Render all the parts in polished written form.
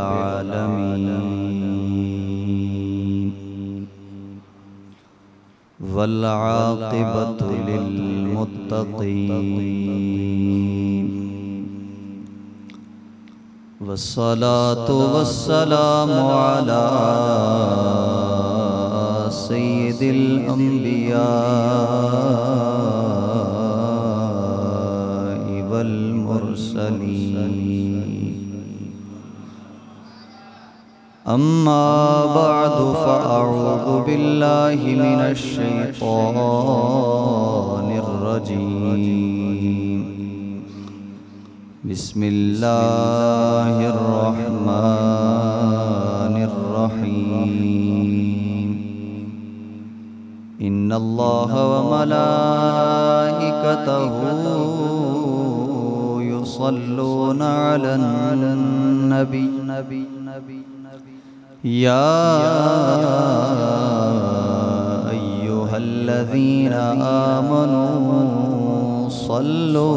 आलमीन वल आक़िबतु लिल्मुत्तक़ीन वस्सलातु वस्सलामु अला सय्यिदिल अंबिया वल मुरसलीन अम्मा बअदु फ़अऊज़ु बिल्लाहि मिनश शैतानिर रजीम बिस्मिल्लाहिर रहमानिर रहीम इन्नल्लाह व मलाइकतहू युसल्लूना अलन नबी या अय्युहल्लज़ीना आमनू सल्लू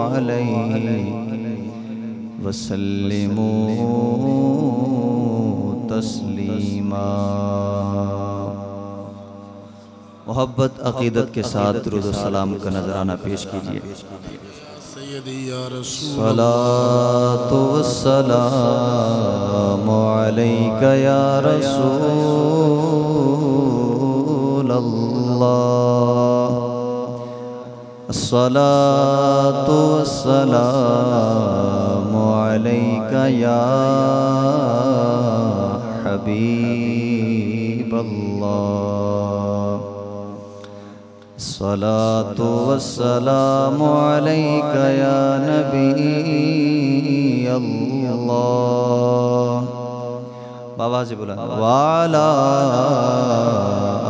अलैहि वसल्लिमू तस्लीमा। मोहब्बत अक़ीदत के साथ दुरूद व सलाम का नजराना पेश कीजिए। सलातो वस्सलामु अलैका या रसूलल्लाह सलातो वस्सलामु अलैका या हबीबल्लाह सलातो वस्सलामु अलैका या नबी अल्लाह। बाबा से बोला वाला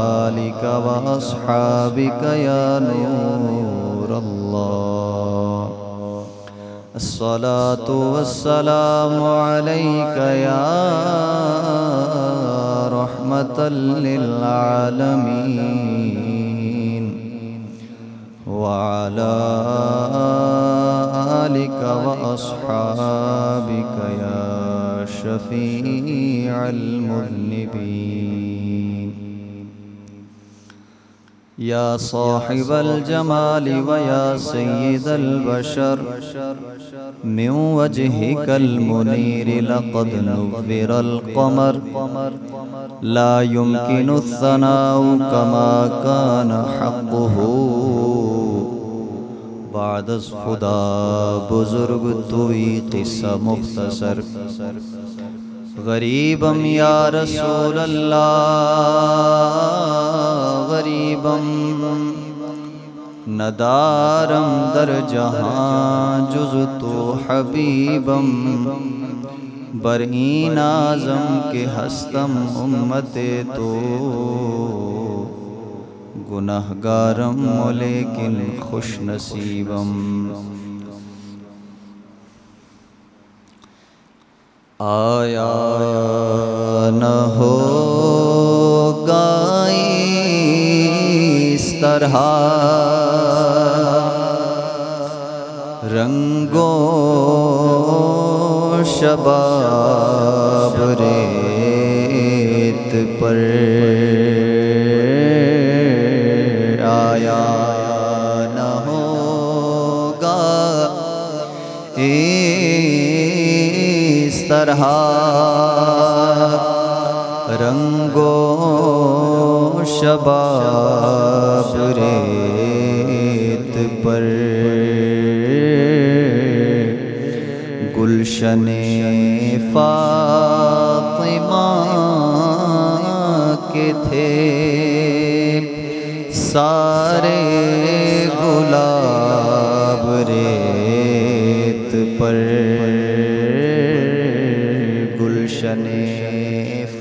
आलिका व अस्हाबिका या नूर अल्लाह अस्सलातु वस्सलामु अलैका या रहमतल लिल आलमीन वअला आलिका व अस्हाबिका या शफीअल मुज़निबीन या साहिबल जमाली व या सय्यिदल बशर मिन वजहिकल मुनीर लक़द नुव्विरल क़मर ला युमकिनु सनाउ कमा कान हक़्क़ुहु बादस खुदा बुजुर्ग तुई क़िस्सा मुख्तसर गरीबम या रसूल अल्लाह गरीबम नदारम दर जहाँ जुज़ तो हबीबम बरईन आज़म के हस्तम उम्मते तो गुनहगारम लेकिन खुश नसीबम। आया न होगा इस तरह रंगो शबाब रेत पर आया न होगा इस तरह रंगो शबाब रेत पर गुलशने फातिमा के थे सारे गुलाब रेत पर गुलशने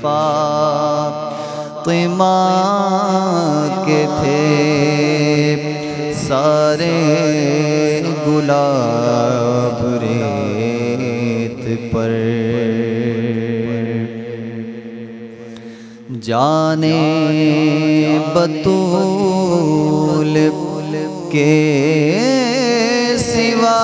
फातिमा के थे सारे गुलाब रेत पर जाने बतूल के सिवा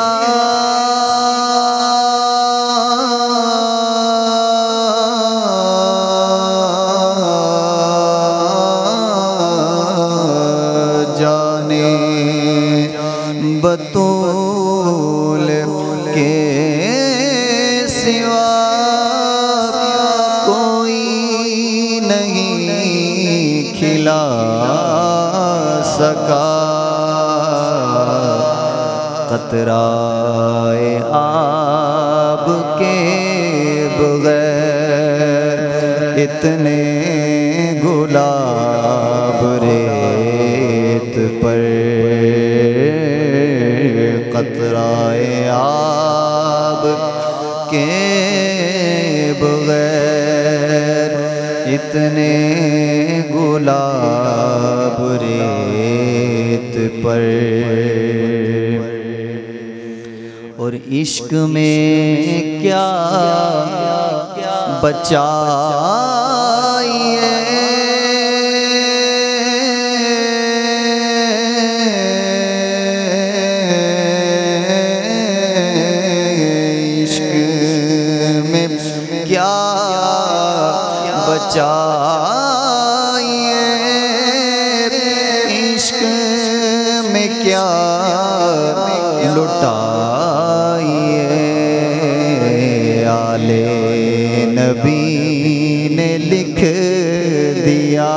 सिवा कोई नहीं खिला सका। कतराए आब के बगैर इतने गुलाब रेत पर। कतराए आब के बगैर इतने गुलाब रेत पर। और इश्क में क्या बचाइए, इश्क में क्या बचाइए, इश्क में क्या लुटाइए। आले नबी ने लिख दिया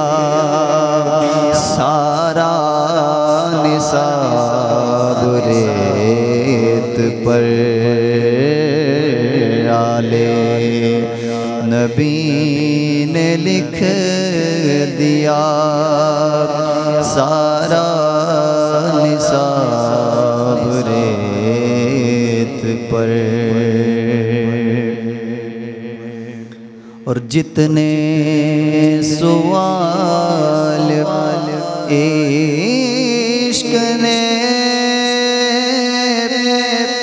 सारा निसाब रेत पर। आले नबी ने लिख दिया सारा निसाब रेत पर। और जितने सवाल इश्क ने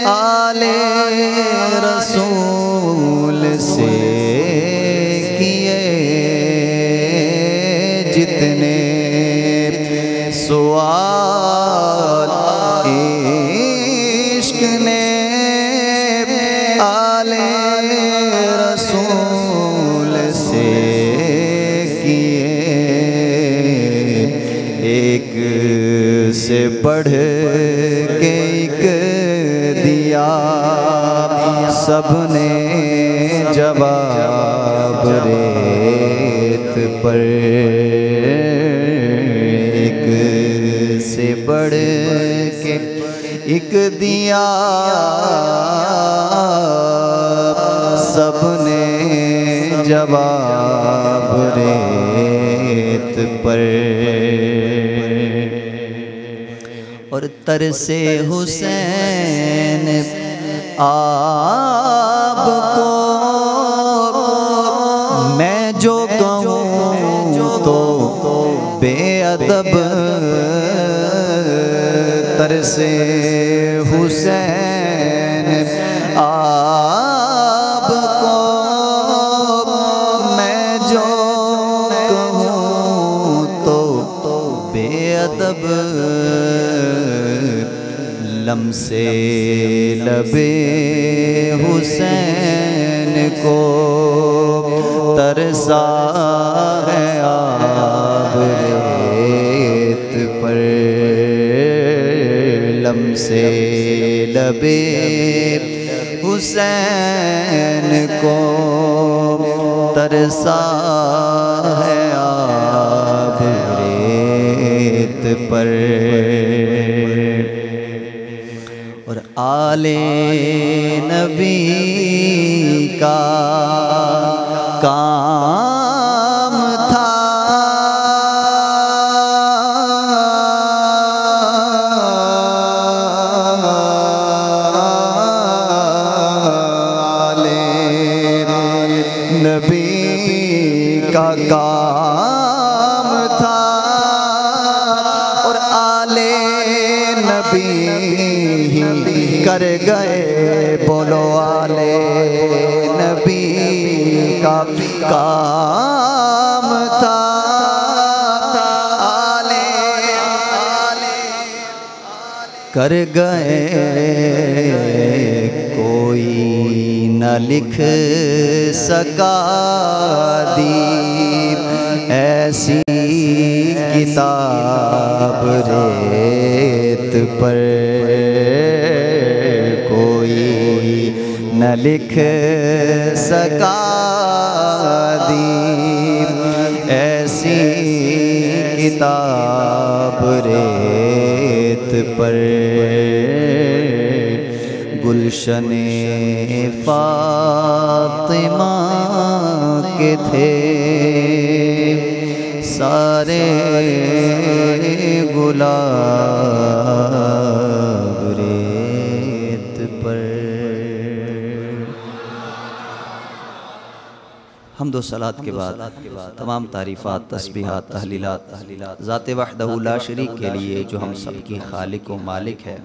आले रसूल से किए, जितने सवाल इश्क ने आले रसूल से किए, एक से बढ़ के एक दिया सबने जवाब रेत पर। एक से बढ़ के एक दिया सबने जवाब रेत पर। और तरसे हुसैन आपको मैं जो कहूँ तो बेअदब। तरसे हुसैन आपको मैं जो कहूँ तो बेअदब। लम्से लबे हुसैन को तरसा है आब रेत पर। लम्से लबे हुसैन को तरसा है आब रेत पर। और आले नबी का काम था आले नबी का काम था। और आले नबी कर गए, बोलो आले नबी का काम था। आले कर गए, कोई न लिख सका दीप ऐसी किताब रेत पर। कोई न न लिख सका दी ऐसी किताब रेत पर गुलशने फातिमा के थे सारे गुलाब रेत पर। हम्द व सलात के बाद तमाम तारीफ़ात तस्बीहात तहलीलात ज़ाते वहदहू ला शरीक के लिए जो हम सब की खालिक व मालिक है।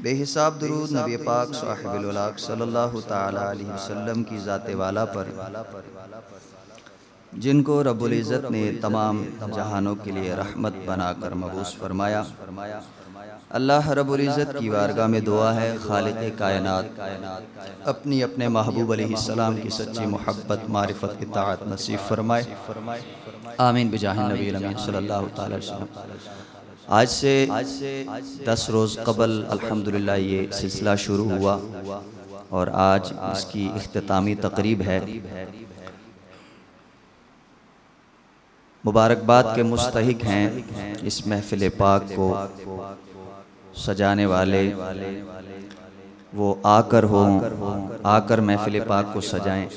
बेहिसाब दुरूद नबी पाक साहिबुल उलाक सल्लल्लाहु ताला अलैहि वसल्लम की ज़ाते वाला पर, जिनको रब्बुल इज़्ज़त ने तमाम जहानों के लिए रहमत बनाकर मबूस फरमाया। अल्लाह रब्बुल इज़्ज़त की बारगाह में दुआ है खालिक़ कायनात अपनी अपने महबूब अलैहिस्सलाम की सच्ची मोहब्बत मारिफत इत्ताअत नसीब फरमाए। आमीन बिजाह नबी अमीन सल्लल्लाहु ताला अलैहि वसल्लम। आज से 10 रोज़ कबल अल्हम्दुलिल्लाह ये सिलसिला शुरू हुआ और आज इसकी इख्तितामी तकरीब है। मुबारकबाद के मुस्तहिक हैं इस महफिल पाक को सजाने वाले, वो आकर महफिल पाक को सजाएं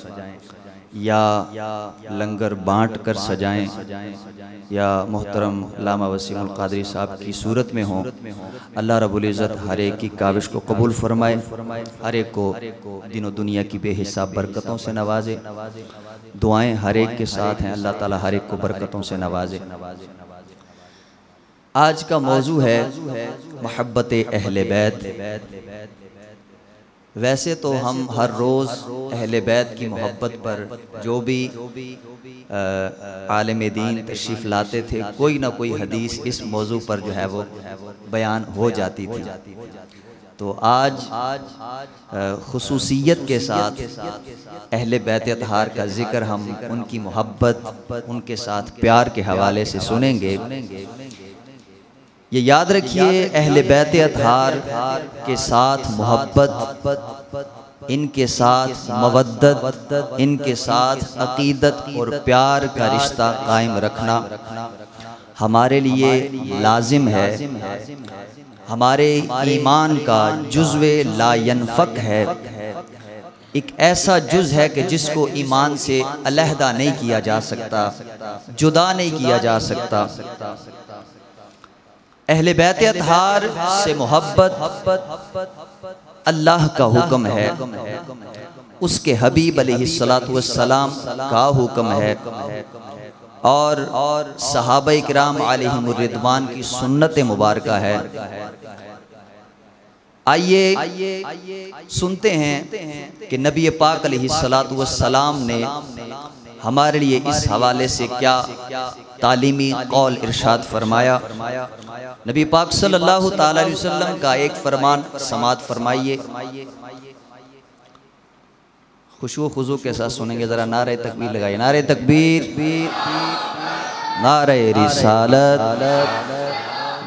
या लंगर बांट कर सजाएं या मोहतरम लामा वसीमुल क़ादरी साहब की सूरत में हों। अल्लाह रब्बुल इज़्ज़त हर एक की काविश को कबूल फरमाए, हर एक को दिनों दुनिया की बेहिसाब बरकतों से नवाजे। दुआएं हर एक के साथ हैं, अल्लाह ताला हर एक को बरकतों से नवाजे। आज का मौजू है मोहब्बत अहले बैत। वैसे तो हम हर रोज़ अहले बैत की मोहब्बत पर जो भी आलिम दीन तशरीफ़ लाते थे, कोई ना कोई हदीस इस मौजू पर जो है वो बयान हो जाती थी। तो आज खुसूसियत के साथ अहले बैत अतहार का ज़िक्र हम उनकी मोहब्बत, उनके साथ प्यार के हवाले से सुनेंगे। ये याद रखिए, अहले बैत अतहार के साथ मोहब्बत, इनके साथ मवद्दत, इनके साथ अकीदत और प्यार का रिश्ता कायम रखना हमारे लिए लाजिम है, हमारे ईमान का जुज़्वे ला यनफ़क है। एक ऐसा जुज़ है कि जिसको ईमान से अलहदा नहीं किया जा सकता, जुदा नहीं किया जा सकता। अहले बैत अतहार से मोहब्बत अल्लाह का हुक्म है, उसके हबीब अलैहिस्सलातु वस्सलाम का हुक्म है और सहाबा किराम अलैहिमुर रिदवान की सुन्नत मुबारका है। आइए सुनते हैं कि नबी पाक अलैहिस्सलातु वस्सलाम ने हमारे लिए इस हवाले से क्या तालीमी कौल इरशाद फरमाया। नबी पाक सल्लल्लाहु ताला अलैहि वसल्लम का एक फरमान समात फरमाइए। खुशू खुजू के साथ सुनेंगे, जरा नारे तकबीर लगाइए। नारे तकबीर, नारे रिसालत,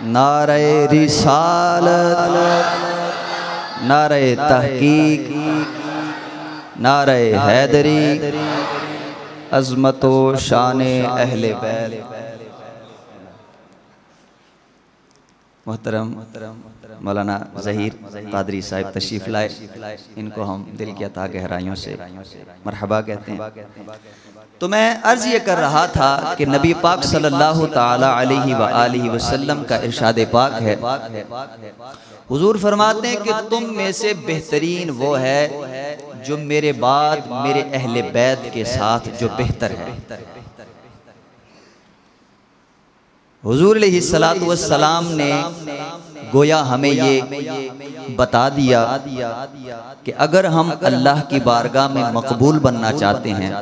नारे रिसालत, नारे तहकीक, नारे हैदरी, अज़मतो शाने अहले बैत। मोहतरम मौलाना ज़हीर क़ादरी साहिब तशरीफ़ लाए, इनको हम दिल की अता गहराइयों से मरहबा कहते हैं। तो मैं अर्ज़ ये कर रहा था कि नबी पाक सल्लल्लाहु ताला अलैहि व आलिहि वसल्लम का इरशाद पाक है, हुजूर फरमाते हैं कि तुम में से बेहतरीन वो है जो मेरे बाद मेरे अहले बैत के साथ जो बेहतर है। हुजूर अलैहिस्सलातु वस्सलाम ने गोया हमें ये बता दिया कि अगर हम अल्लाह की बारगाह में मकबूल बनना चाहते हैं,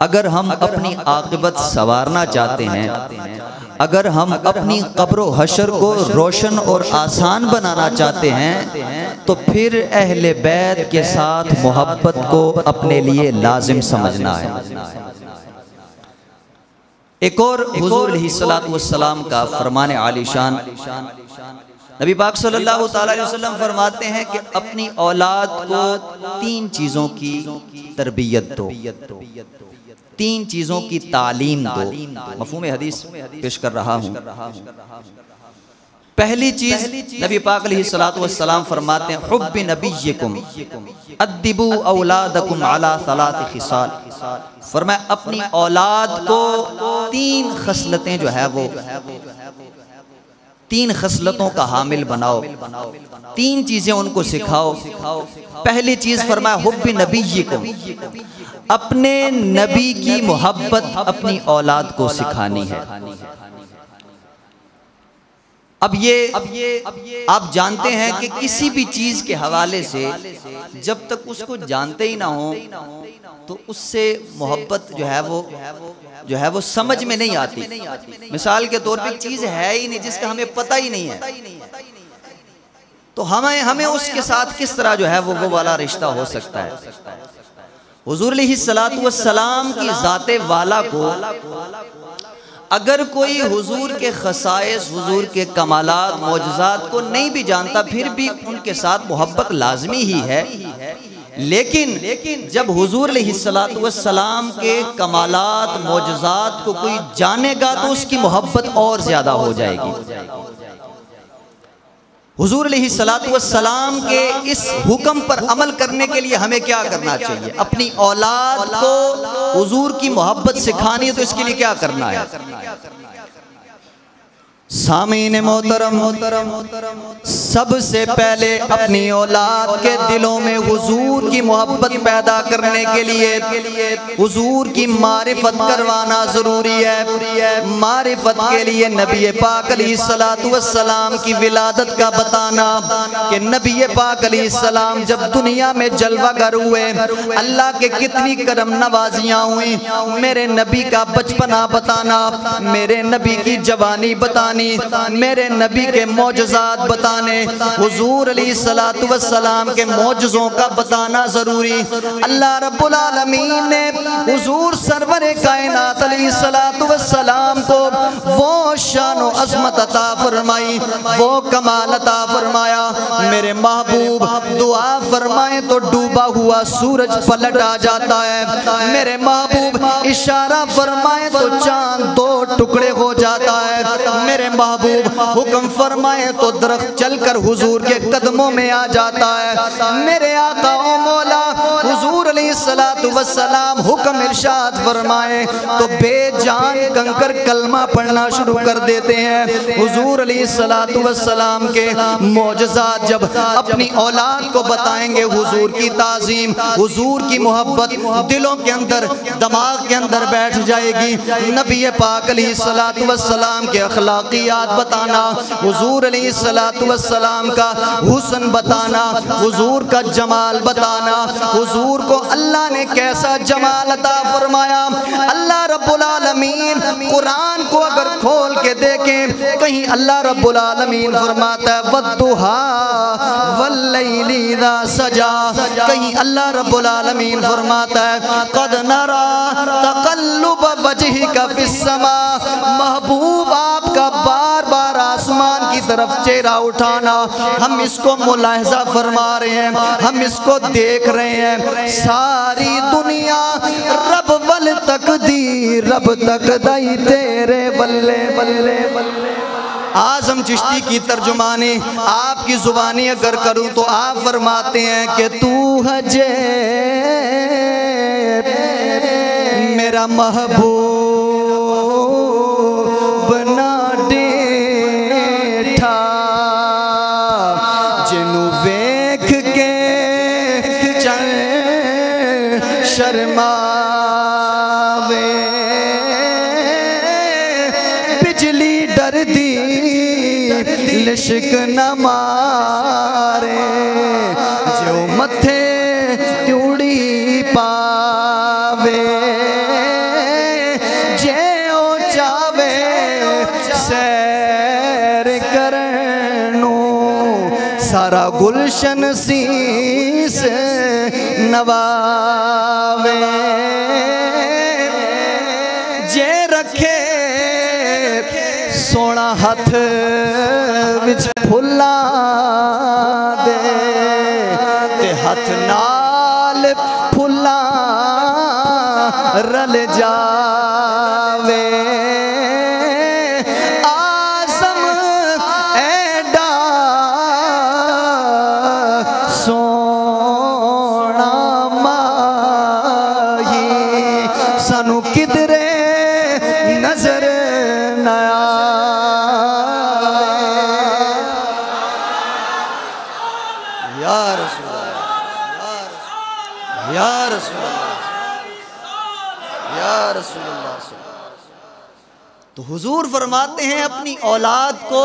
अगर हम अपनी आक़िबत संवारना चाहते हैं, अगर हम अपनी कब्र हशर को रोशन और आसान बनाना चाहते हैं, तो फिर अहले बैत के साथ मोहब्बत को अपने लिए लाजिम समझना है। एक और हुजूर अलैहिस्सलातु वस्सलाम का फरमान आलिशान नबी पाक सल्लल्लाहु अलैहि वसल्लम फरमाते हैं कि अपनी औलाद को 3 चीज़ों की तरबियत दो, 3 चीज़ों की तालीम दो। मफ़हूम हदीस पेश कर रहा हूँ। पहली चीज़ नबी पाक अलैहिस्सलातु वस्सलाम फरमाते हैं हुब्बि नबिय्यकुम अद्दिबू औलादकुम अला सलाति खिसाल। फरमाया अपनी औलाद को 3 खसलतें जो है वो 3 खसलतों का हामिल बनाओ, 3 चीज़ें उनको सिखाओ। पहली चीज़ फरमाया हुब्बि नबिय्यकुम, अपने नबी की मोहब्बत अपनी औलाद को सिखानी है। अब ये आप जानते हैं कि किसी भी चीज़ के हवाले से जब तक उसको जानते ही ना हो तो उससे मोहब्बत जो है वो समझ में नहीं आती। मिसाल के तौर पे चीज़ है ही नहीं जिसका हमें पता ही नहीं है, तो हमें उसके साथ किस तरह जो है वो वाला रिश्ता हो सकता है। हुजूर अलैहिस्सलातु वस्सलाम की ज़ाते वाला को अगर कोई हुजूर के खसाइस, हुजूर के कमालात, मौजज़ात को नहीं भी जानता फिर भी उनके साथ मोहब्बत लाजमी ही है। लेकिन जब हुजूर अलैहिस्सलातु वस्सलाम के कमालात, मौजज़ात को कोई जानेगा तो उसकी मोहब्बत और ज़्यादा हो जाएगी। हुजूर अलैहिस्सलातु वस्सलाम के इस हुक्म पर अमल करने के लिए हमें क्या करना चाहिए? अपनी औलाद को हुजूर की मोहब्बत सिखानी है तो इसके लिए क्या करना है? सामीन मोहतरम, सबसे पहले अपनी औलाद के दिलों में हुजूर की मोहब्बत पैदा करने के लिए हुजूर की मारिफत करवाना जरूरी है। मारिफत के लिए नबी पाक अलैहिस्सलातु वस्सलाम की विलादत का बताना कि नबी पाक अलैहिस्सलाम जब दुनिया में जलवागर हुए, अल्लाह के कितनी करम नवाजियाँ हुई। मेरे नबी का बचपना बताना, मेरे नबी की जवानी बतानी, मेरे नबी के मौजज़ात बताने, हुजूर अलैहिस्सलातु वस्सलाम के मौजज़ों का बताना जरूरी। अल्लाह रब्बुल आलमीन ने हुजूर सरवरे कायनात अलैहिस्सलातु वस्सलाम को वो शान व अज़मत अता फरमाई, वो कमाल अता फरमाया। मेरे महबूब दुआ फरमाए तो डूबा हुआ सूरज पलट आ जाता है। मेरे महबूब इशारा फरमाए तो चांद 2 टुकड़े हो जाता है। मेरे महबूब हुक्म फरमाए तो दरख्त चलकर हुजूर के कदमों में आ जाता है। मेरे आका ओ मौला हुजूर अलैहिस्सलातु वस्सलाम हुक्म इरशाद फरमाए तो बेजान कंकर कलमा पढ़ना शुरू कर देते हैं। हुजूर अलैहिस्सलातु वस्सलाम के मौजज़ात जब अपनी औलाद को बताएंगे, हुजूर की ताज़ीम, हुजूर की मोहब्बत दिलों के अंदर, दिमाग के अंदर बैठ जाएगी। नबी पाक अलैहिस्सलातु वस्सलाम के अखलाकियात बताना, हुजूर अलैहिस्सलातु वस्सलाम का हुस्न बताना, हुजूर का जमाल बताना, हुजूर को अल्लाह ने कैसा जमाल अता फरमाया। अल्लाह रब्बुल आलमीन कुरान को अगर खोल के देखें, कहीं अल्लाह रब्बुल आलमीन फरमाता है वद्दुहा वल्लैलि इज़ा सजा, कहीं अल्लाह रब्बुल आलमीन फरमाता है क़द नरा तक़ल्लुब वजहिका फिस्समा। महबूब आपका बार बार आसमान की तरफ चेहरा उठाना, हम इसको मुलाहिज़ा फरमा रहे हैं, हम इसको देख रहे हैं। सारी दुनिया रब वल तकदीर, रब तकदई तेरे बल्ले बल्ले बल्ले। आज़म चिश्ती की तर्जुमानी आपकी ज़ुबानी अगर करूं तो आप फरमाते हैं कि तू हजे मेरा महबूब ना डेठा, जिनू वेख के चल शर्मावे, बिजली डरदी लिशक न मारे, जो मथे त्यूड़ी पावे, जे ओ चावे सैर करनू, सारा गुलशन सीस नवावे, जे रखे सोना हथ विच फुला दे ते हथ नाल फुला रल जावे आज़म ऐडा सोना माही सानू किधरे नजर न या रसूल या रसूल या रसूल। तो हुजूर फरमाते हैं अपनी औलाद को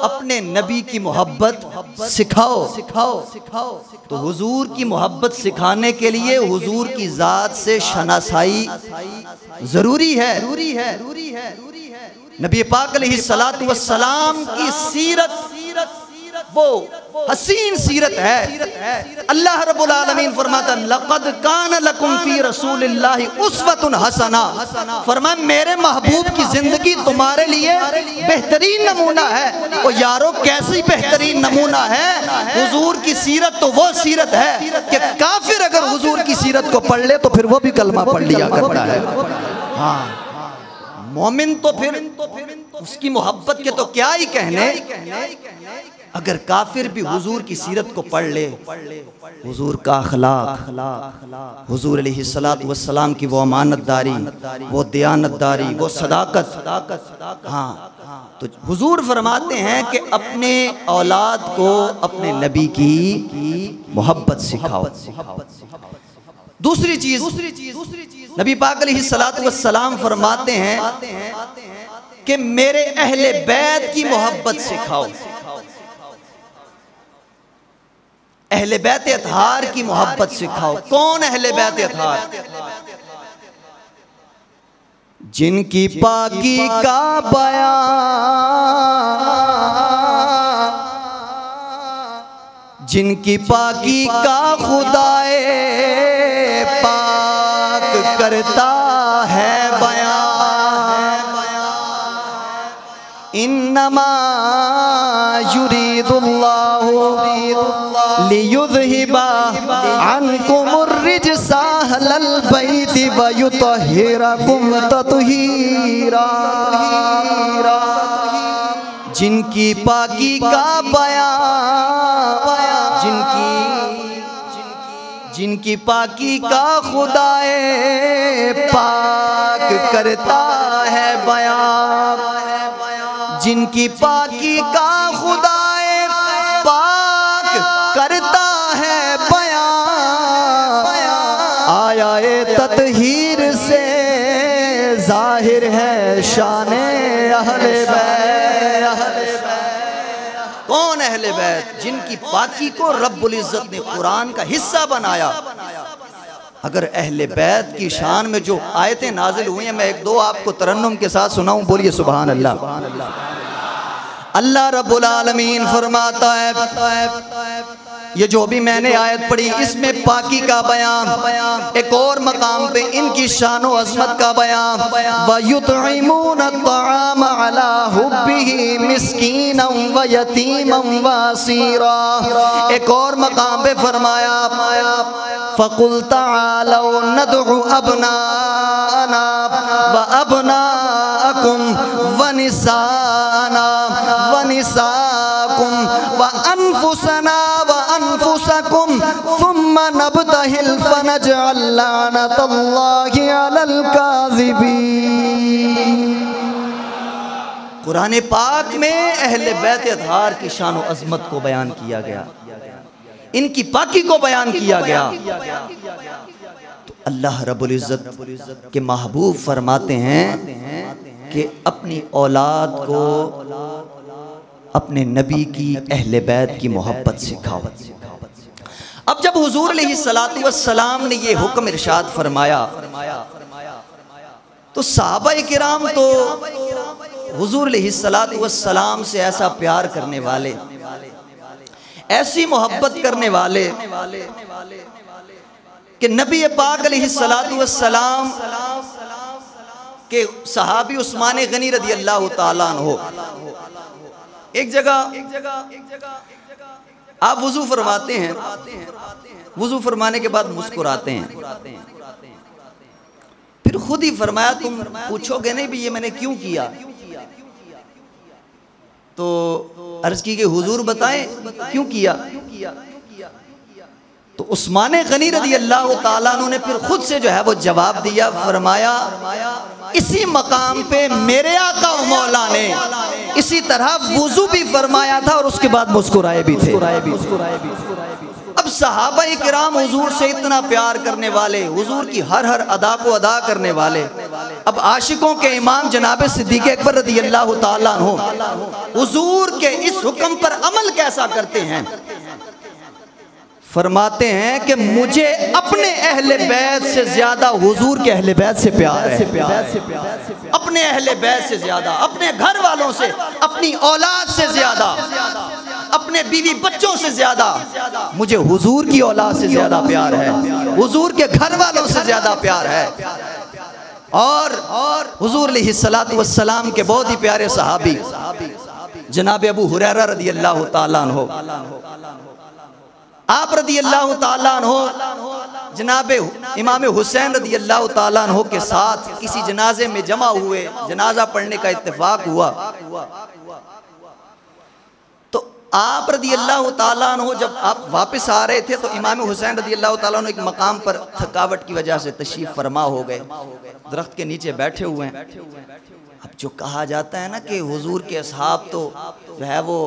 अपने नबी की मोहब्बत सिखाओ सिखाओ सिखाओ। तो हुजूर की मोहब्बत सिखाने के लिए हुजूर की ज़ात से शनासाई ज़रूरी है। नबी पाक अलैहिस्सलातु वस्सलाम की सीरत वो हसीन सीरत है। अल्लाह रब्बुल आलमीन फरमाता लक़द कान लकुम फी रसूलिल्लाहि उस्वतुन हसना। फरमाया मेरे महबूब की जिंदगी तुम्हारे लिए बेहतरीन नमूना है। वो यारो कैसी बेहतरीन नमूना है। हुजूर की सीरत तो वो सीरत है कि काफिर अगर हुजूर की सीरत को पढ़ ले तो फिर वो भी कलमा पढ़ लिया करता है। हाँ, मोमिन तो फिर उसकी मोहब्बत के तो क्या ही कहने, अगर काफिर भी हुजूर की सीरत को पढ़ ले, हुजूर का अखलाक, हुजूर अलैहिस्सलातु वस्सलाम की वो अमानतदारी, वो दयानतदारी, वो सदाकत। हाँ, तो हुजूर फरमाते हैं कि अपने औलाद को अपने नबी की मोहब्बत सिखाओ। दूसरी चीज नबी पाक अलैहिस्सलातु वस्सलाम फरमाते हैं कि मेरे अहले बैत की मोहब्बत सिखाओ। अहले बैत अतहार की मोहब्बत सिखाओ। कौन अहले बैत अतहार? जिनकी पाकी का बयान, जिनकी पाकी का खुदाए पाक करता है बयान। इन्नमा युरीदुल्लाहु लियुज़हिबा अन्कुमुर रिज्सा अहलल बैति व युतहिरकुम तत्हीरा। जिनकी पाकी का बयान, जिनकी पाकी का खुदाए पाक करता है बयान, जिनकी पाकी का खुदाए पाक करता है बयान। आया तत्हीर से जाहिर है शाने अहले बैत। कौन अहले बैत? जिनकी पाकी को रब्बुल इज्जत ने कुरान का हिस्सा बनाया। अगर अहले बैत की शान में जो आयतें नाजिल हुई हैं, मैं एक दो आपको तरन्नुम के साथ सुनाऊं, बोलिए सुभान अल्लाह। अल्लाह रब्बुल आलमीन फरमाता है, ये जो भी मैंने आयत पढ़ी इसमें पाकी का बयान, एक और मकाम पे इनकी शान व अज़मत का बयान। व युतइमूना अत्ताम अला हुब्बिही मिस्कीनन व यतीमन व असीरा। एक और मकाम पे फरमाया फ़कुल तआलौ नदउ अबनाना व अबनाकुम व निसाना व निसाकुम व अनफुसना व अनफुसकुम सुम्मा नब्तहिल फनजअल लानतल्लाहि अलल काज़िबीन। कुरान पाक में अहले बैत अतहार की शान व अज़मत को बयान किया गया, इनकी पाकी को बयान किया गया। तो अल्लाह रब्बुल इज्जत के महबूब फरमाते हैं कि अपनी औलाद को अपने नबी की अहले बैत की मोहब्बत सिखाओ। अब जब हुजूर अलैहिस्सलातु वस्सलाम ने ये हुक्म इरशाद फरमाया तो सहाबाए किराम तो हुजूर अलैहिस्सलातु वस्सलाम से ऐसा प्यार करने वाले, ऐसी मोहब्बत करने वाले कि नबी पाक अलैहिस्सलातु वस्सलाम के सहाबी उस्मान गनी रज़ी अल्लाह ताला अन्हु एक जगह आप वुजू फरमाते हैं, वुजू फरमाने के बाद मुस्कुराते हैं, फिर खुद ही फरमाया तुम पूछोगे नहीं भी ये मैंने क्यों किया, तो अर्ज की कि हुजूर बताएं क्यों किया। तो उस्मान गनी रज़ी अल्लाह ताला अन्हु ने फिर खुद से जो है वो जवाब दिया, फरमाया इसी मकाम पे मेरे आका मौला ने इसी तरह वुजू भी फरमाया था और उसके बाद मुस्कुराए भी थे। अब सहाबा किराम हुजूर से इतना प्यार करने वाले, हुजूर की हर हर अदा को अदा करने वाले, अब आशिकों के इमाम जनाब सिद्दीक़ अकबर रज़ी अल्लाह ताला अन्हु हुजूर के इस हुक्म पर अमल कैसा करते हैं। फरमाते हैं कि मुझे अपने अहले बैत से ज्यादा हुजूर के अहले बैत से प्यार है, अपने अहले बैत से ज्यादा, अपने घर वालों से, अपनी औलाद से ज्यादा, अपने बीवी बच्चों से ज्यादा मुझे हुजूर की औलाद से ज्यादा प्यार है, हुजूर के घर वालों से ज्यादा प्यार है। और हुजूर अलैहिस्सलातु वस्सलाम के बहुत ही प्यारे सहाबी जनाब अबू हुरैरा रज़ी अल्लाह ताला अन्हु, आप रज़ी अल्लाह ताला अन्हु जनाब इमाम हुसैन रज़ी अल्लाह ताला अन्हु के साथ किसी जनाजे में जमा हुए, जनाजा पढ़ने का इत्तेफाक हुआ। तो आप रज़ी अल्लाह ताला अन्हु जब आप वापस आ रहे थे तो इमाम हुसैन रज़ी अल्लाह ताला अन्हु एक मकाम पर थकावट की वजह से तशरीफ फरमा हो गए, दरख्त के नीचे बैठे हुए हैं। अब जो कहा जाता है ना कि हुजूर के असहाब तो जो है वो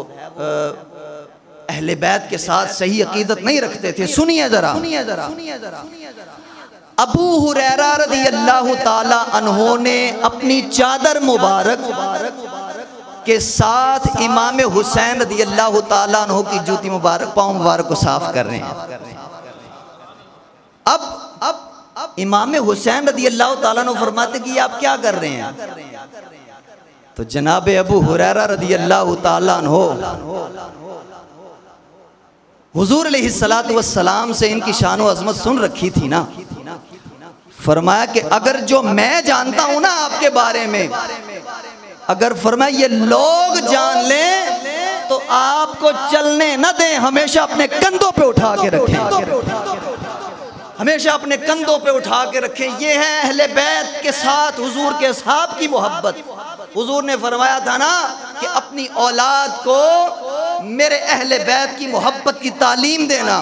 अहले बैत के साथ सही अकीदत नहीं रखते थे। सुनिए जरा, अबू हुरैरा रज़ी अल्लाह ताला अन्हु ने अपनी चादर मुबारक के साथ इमाम हुसैन रज़ी अल्लाह ताला अन्हु की जूती मुबारक, पाँव मुबारक को साफ कर रहे हैं। अब इमाम हुसैन रज़ी अल्लाह ताला अन्हु फरमाते कि आप क्या कर रहे हैं। तो जनाब अबू हुरैरा रज़ी अल्लाह ताला अन्हु हुजूर अलैहिस्सलातु वस्सलाम से इनकी शान व अज़मत सुन रखी थी ना, फरमाया कि अगर जो मैं जानता हूं ना आपके बारे में, अगर फरमाया ये लोग जान लें तो आपको चलने न दें, हमेशा अपने कंधों पे उठा के रखें, हमेशा अपने कंधों पे उठा के रखें। ये है अहले बैत के साथ हुजूर के असहाब की मोहब्बत। हुजूर ने फरमाया था ना कि अपनी औलाद को मेरे अहले बैत की मोहब्बत की तालीम देना।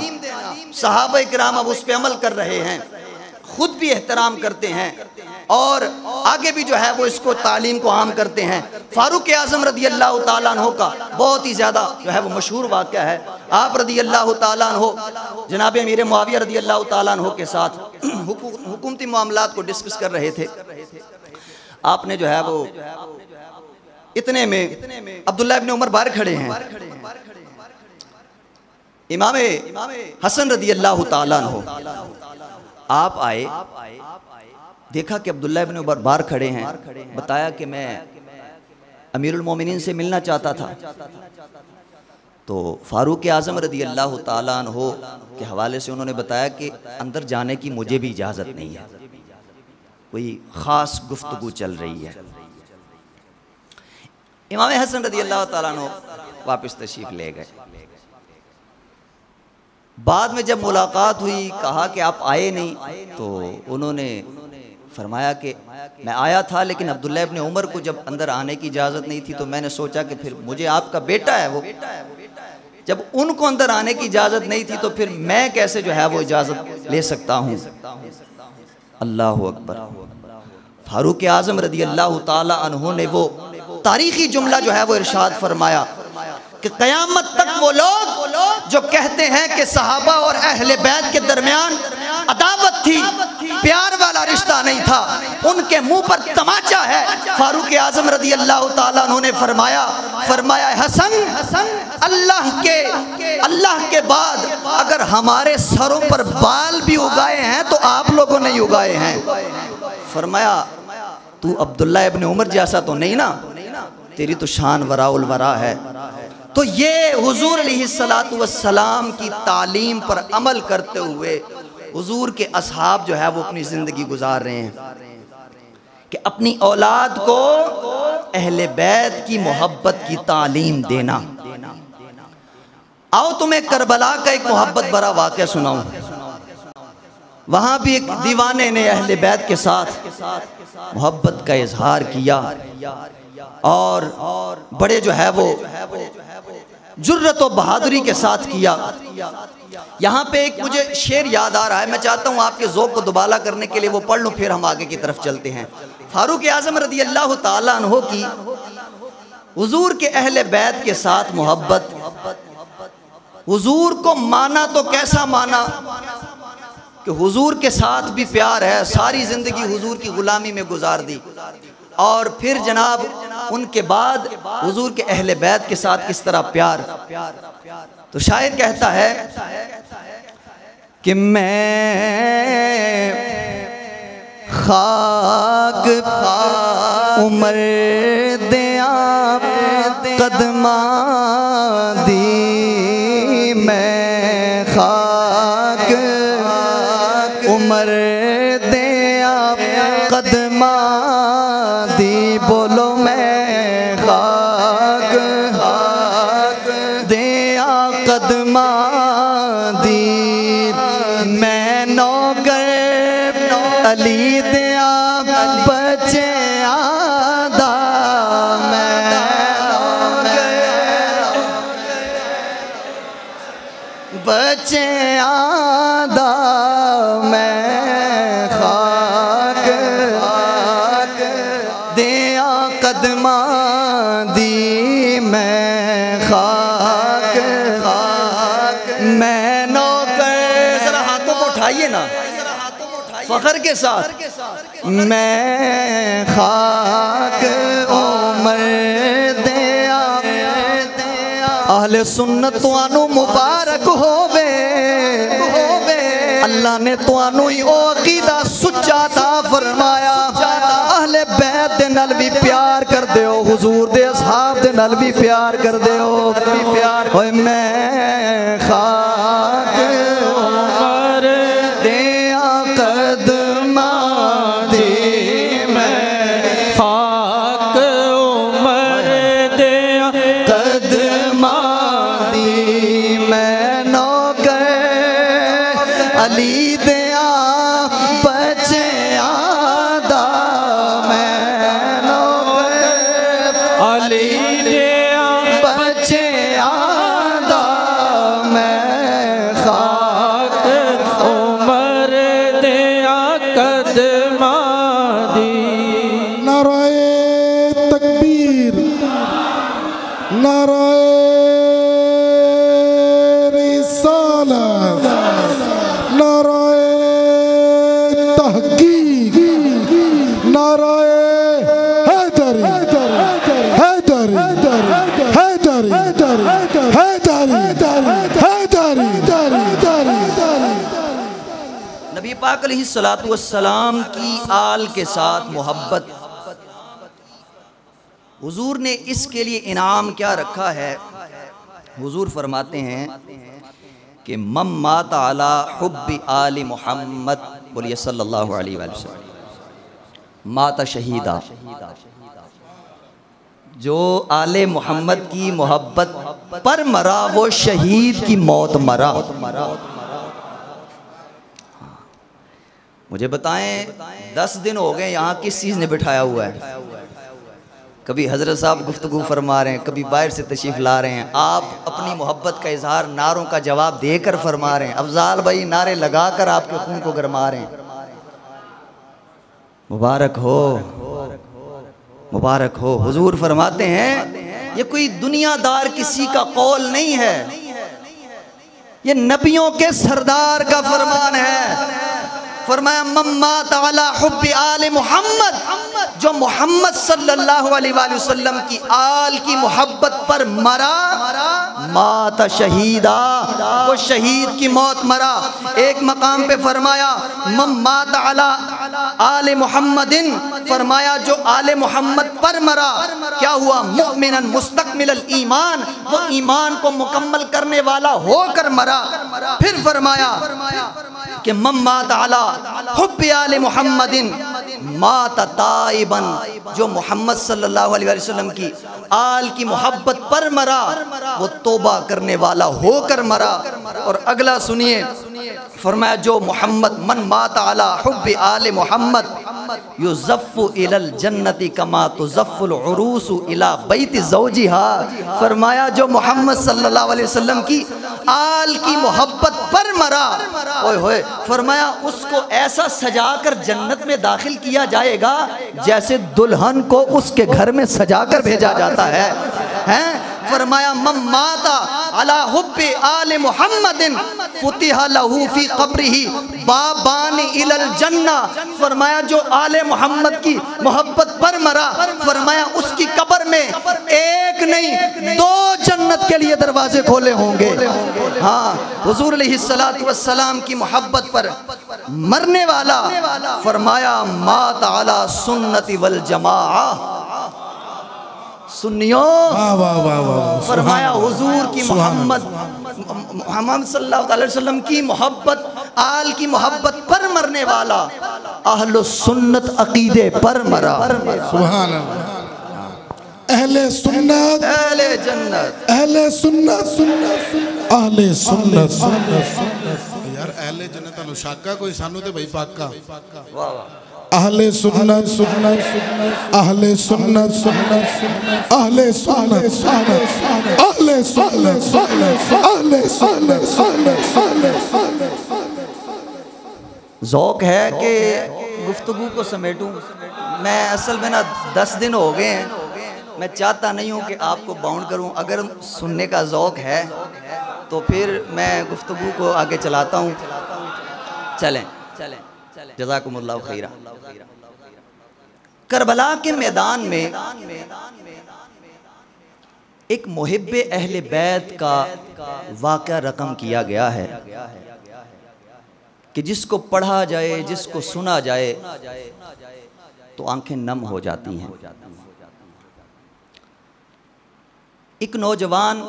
सहाबा किराम अब उस पे अमल कर रहे हैं, खुद भी एहतराम करते हैं और आगे भी जो है वो इसको तालीम को आम करते हैं। फारूक आज़म रज़ी अल्लाह ताला अन्हु का बहुत ही ज़्यादा जो है वो मशहूर वाक़या है। आप रज़ी अल्लाह ताला अन्हु जनाब अमीर मुआविया रज़ी अल्लाह ताला अन्हु के साथ हुकूमती मामलात को डिस्कस कर रहे थे। आपने जो है वो इतने में अब्दुल्ला इब्न उमर बाहर खड़े हैं, इमाम हसन रज़ी अल्लाह ताला अन्हु आप आए, देखा कि अब्दुल्ला इब्न उमर बाहर खड़े हैं, बताया कि मैं अमीरुल मोमिनीन से मिलना चाहता था। तो फारूक आज़म रज़ी अल्लाह ताला अन्हु के हवाले से उन्होंने बताया कि अंदर जाने की मुझे भी इजाज़त नहीं है, कोई ख़ास गुफ्तगू चल रही है। इमाम हसन रज़ी अल्लाह ताला अन्हु वापस तशरीफ़ ले गए। बाद में जब मुलाकात हुई, कहा कि आप आए नहीं, तो उन्होंने फरमाया कि मैं आया था लेकिन अब्दुल्ला इब्न उमर को जब अंदर आने की इजाज़त नहीं थी तो मैंने सोचा कि फिर मुझे आपका बेटा है वो, जब उनको अंदर आने की इजाज़त नहीं थी तो फिर मैं कैसे जो है वो इजाज़त ले सकता हूँ। अल्लाह अकबर। फारूक आज़म रज़ी अल्लाह ताला अन्हु ने वो तारीखी जुमला जो है वो इरशाद फरमाया कि क़यामत तक वो लोग जो कहते हैं कि सहाबा और अहले बैत के दरमियान अदावत थी, प्यार वाला रिश्ता नहीं था, उनके मुंह पर तमाचा है। फारूक आज़म रज़ी अल्लाह ताला अन्हु ने फरमाया हसन, अल्लाह के बाद अगर हमारे सरों पर बाल भी उगाए हैं तो आप लोगों ने उगाए हैं। फरमाया तू अब्दुल्ला इब्न उमर जैसा तो नहीं ना, तेरी तो शान वराउल वरा है। तो ये हुजूर अलैहिस्सलातु वस्सलाम की तालीम पर अमल करते हुए हुजूर के असहाब जो है वो अपनी ज़िंदगी गुजार रहे हैं कि अपनी औलाद को अहले बैत की मोहब्बत की तालीम देना। आओ तुम्हें करबला का एक मोहब्बत भरा वाक़या सुनाऊं। वहाँ भी एक दीवाने ने अहले बैत के साथ मोहब्बत का इजहार किया और बड़े जो है वो जुर्रत और बहादुरी के साथ किया। यहाँ पे एक मुझे शेर याद आ रहा है, मैं चाहता हूँ आपके ज़ौक़ को दुबाला करने के लिए वो पढ़ लूँ, फिर हम आगे की तरफ चलते हैं। फारूक आज़म रज़ी अल्लाह ताला अन्हो की हुज़ूर के अहले बैत के साथ मोहब्बत, हुज़ूर को माना तो कैसा माना कि हुज़ूर के साथ भी प्यार है, सारी ज़िंदगी हुज़ूर की ग़ुलामी में गुजार दी, और फिर जनाब उनके बाद हुज़ूर के अहले बैत के साथ किस तरह प्यार। तो शायर कहता है कि मैं खाक उमर दिया कदमा दी, मैं खाक उमर दिया कदमा दी, बोलो मैं खाक दिया कदमा दी, मैं नौकर अली दिया बचे आदा, मैं बचे आदा, मैं खाक दिया कदमा दी, मैं खाक मैं नौकर। जरा हाथों को उठाइए ना फख्र के साथ, मैं खाक उमर दिया। अहले सुन्नत तुआनू मुबारक होवे, अल्लाह ने तुआनू ही ओ अकीदा सुच्चा ता फरमाया। अहले बैत दे नाल भी प्यार कर दियो, हुजूर दे असहाब दे नाल भी प्यार कर दियो। ओए मैं खाक उमर दिया कदमा दी, मैं खाक उमर दिया कदमा दी, मैं नौकर अली दिया बचे आदा, मैं नौकर अली दिया बचे आदा, मैं खाक उमर दिया कदमा दी। नाराए तकबीर, नाराए रिसालत, नाराए तहकीक, नाराए हैदरी, हैदरी, हैदरी, हैदरी। नबी पाक अलैहिस्सलातु वस्सलाम की आल के साथ मोहब्बत, हुजूर ने इसके लिए इनाम क्या रखा है। हुजूर फरमाते हैं कि मम मात अला हुब्बी आली मोहम्मद, बोलिए सल्लल्लाहु अलैहि वसल्लम, माता शहीदा। जो आले मोहम्मद की मोहब्बत पर मरा वो शहीद की मौत मरा। मुझे बताएं 10 दिन हो गए यहाँ किस चीज़ ने बिठाया हुआ है। कभी हज़रत साहब गुफ्तगू फरमा रहे हैं, कभी बाहर से तशरीफ़ ला रहे हैं। आप अपनी मोहब्बत का इजहार नारों का जवाब देकर फरमा रहे हैं। अफजाल भाई नारे लगाकर आपके खून को गरमा रहे हैं। मुबारक हो, मुबारक हो। हुजूर फरमाते हैं ये कोई दुनियादार किसी का कौल नहीं है, ये नबियों के सरदार का फरमान है। फरमाया मम्मा ताला हुब्बी आले मोहम्मद, जो मोहम्मद सल्लल्लाहु अलैहि वसल्लम की आल की मोहब्बत पर मरा, माता शहीदा, वो शहीद की मौत मरा। एक मकाम पे फरमाया मम्मा ताला आले मोहम्मदिन, फरमाया जो आले मोहम्मद पर मरा क्या हुआ, मुमिनन मुस्तकमिलल ईमान, वो ईमान को मुकम्मल करने वाला होकर मरा। फिर फरमाया कि मम्मा ताला हुब्बी आले मोहम्मदिन माता ताइबन, जो मोहम्मद सल्लल्लाहु अलैहि वसल्लम की आल की मोहब्बत पर मरा वो तौबा करने वाला होकर मरा। और अगला सुनिए, फरमाया जो मोहम्मद मन माता अला हुब्बि आले मोहम्मद युज़फ़्फ़ु इलल जन्नति कमा तुज़फ़्फ़ुल उरूसु इला बैति ज़ौजिहा। फरमाया जो मोहम्मद सल्लल्लाहु अलैहि वसल्लम की आल की मोहब्बत पर मरा, ओए होए, फरमाया उसको ऐसा सजा कर जन्नत में दाखिल किया जाएगा जैसे दुल्हन को उसके घर में सजा कर भेजा जाता है, हैं? फरमाया मम्माता अला हुब्बि आले मुहम्मदिन फुतिहा लहू फी क़ब्रिही बाबान इलल जन्ना। फरमाया जो आले मोहम्मद की मोहब्बत पर मरा, फरमाया उसकी कब्र में एक नहीं 2 जन्नत के लिए दरवाजे खोले होंगे। हाँ, हुजूर अलैहिस्सलातु वस्सलाम की मोहब्बत पर मरने वाला, फरमाया माता अला सुन्नति वल जमाआ। सुन्नियों, फरमाया हुजूर की मोहम्मद सल्लल्लाहु अलैहि वसल्लम की मोहब्बत, आल की मोहब्बत पर मरने वाला अहले सुन्नत अकीदे पर मरा। सुभान अल्लाह। अहले सुन्नत अहले जन्नत, अहले सुन्नत अहले सुन्नत। यार अहले जन्नत नु शाका कोई सानू ते भाई पाका। वाह वाह। अहले सुन्नत अहले सुन्नत अहले सुन्नत अहले सुन्नत। ज़ौक़ है कि गुफ्तगू को समेटूं। मैं असल में ना 10 दिन हो गए हैं, मैं चाहता नहीं हूं कि आपको बाउंड करूं। अगर सुनने का ज़ौक़ है तो फिर मैं गुफ्तगू को आगे चलाता हूं। चलें, जज़ाकुमुल्लाहु खैरा। करबला के मैदान में एक मुहिब्बे अहले बैत का वाक़या रकम किया गया है कि जिसको पढ़ा जाए, जिसको सुना जाए तो आंखें नम हो जाती हैं। एक नौजवान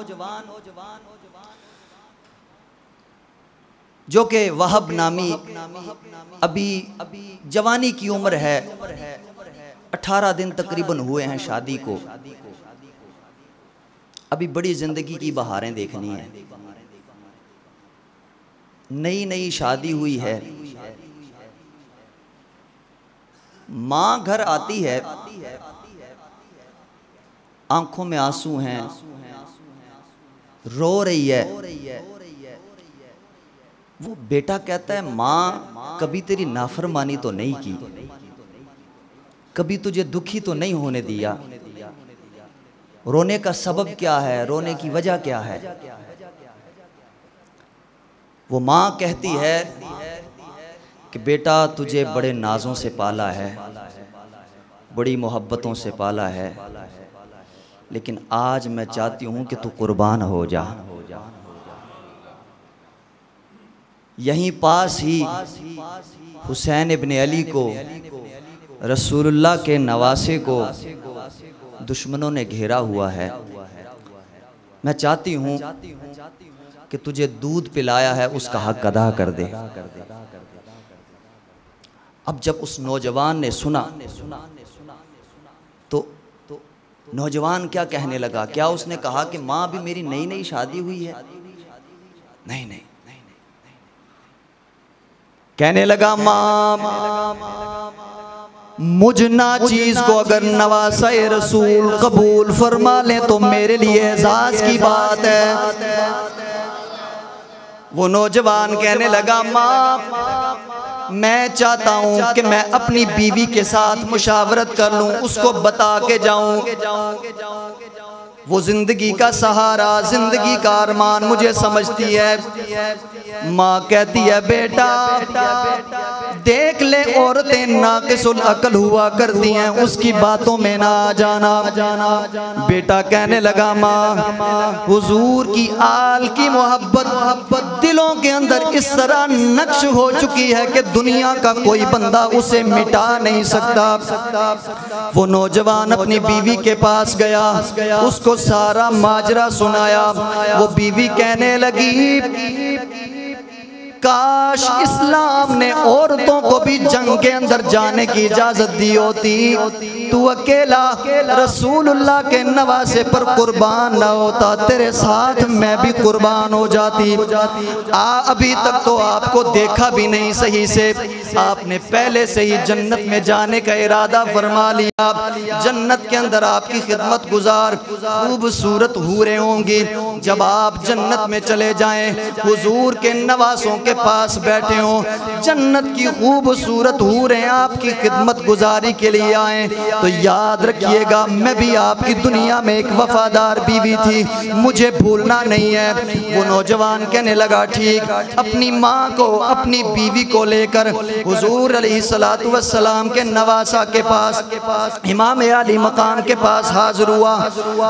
जो कि वहब नामी, अभी जवानी की उम्र है, 18 दिन तकरीबन हुए हैं शादी को, अभी बड़ी ज़िंदगी की बहारें देखनी है, नई नई शादी हुई है। माँ घर आती है, आंखों में आंसू हैं, रो रही है। वो बेटा कहता है माँ कभी तेरी नाफरमानी तो नहीं की, कभी तुझे दुखी तो नहीं होने दिया, रोने का सबब क्या है, रोने की वजह क्या है? वो माँ कहती है कि बेटा तुझे बड़े नाजों से पाला है, बड़ी मोहब्बतों से पाला है, लेकिन आज मैं चाहती हूँ कि तू कुर्बान हो जा। यहीं पास ही हुसैन इब्न अली को, रसूलुल्लाह के नवासे को दुश्मनों ने घेरा हुआ है। मैं चाहती हूँ कि तुझे दूध पिलाया है उसका हक अदा कर दे। अब जब उस नौजवान ने सुना तो नौजवान क्या कहने लगा? क्या उसने कहा कि माँ अभी मेरी नई नई शादी हुई है? नहीं नहीं, कहने लगा माँ मुझ ना चीज को अगर नवासे रसूल कबूल फरमा ले तो मेरे लिए एजाज की बात है। वो नौजवान कहने लगा माँ मैं चाहता हूँ कि मैं अपनी बीवी के साथ मुशावरत कर लूँ, उसको बता के जाऊँ। वो जिंदगी का सहारा, जिंदगी का अरमान मुझे समझती है। माँ कहती है बेटा देख ले औरतें नाकिसुल अकल हुआ करती हैं, उसकी बातों में ना आ जाना। बेटा कहने लगा माँ हुजूर की आल की मोहब्बत दिलों के अंदर इस तरह नक्श हो चुकी है कि दुनिया का कोई बंदा उसे मिटा नहीं सकता। वो नौजवान अपनी बीवी के पास गया, उसको सारा माजरा सुनाया। वो बीवी कहने लगी काश इस्लाम ने औरतों को भी जंग के अंदर जाने की इजाजत दी होती, तू अकेला रसूलुल्लाह के नवासे पर कुर्बान ना होता, तेरे साथ मैं भी कुर्बान हो जाती। अभी तक तो आपको देखा भी नहीं सही से, आपने पहले से ही जन्नत में जाने का इरादा फरमा लिया। जन्नत के अंदर आपकी खिदमत गुजार खूबसूरत हूरें होंगी। जब आप जन्नत में चले जाएं, हुजूर के नवासों के पास बैठे हों, जन्नत की खूबसूरत हूरें आपकी खिदमत गुजारी के लिए आए, तो याद रखिएगा मैं भी आपकी दुनिया में एक वफादार बीवी थी, मुझे भूलना नहीं है। वो नौजवान कहने लगा ठीक, अपनी माँ को अपनी बीवी को लेकर हुजूर अलैहिस्सलातु वस्सलाम के नवासा के पास इमाम अली मकाम के पास हाजिर हुआ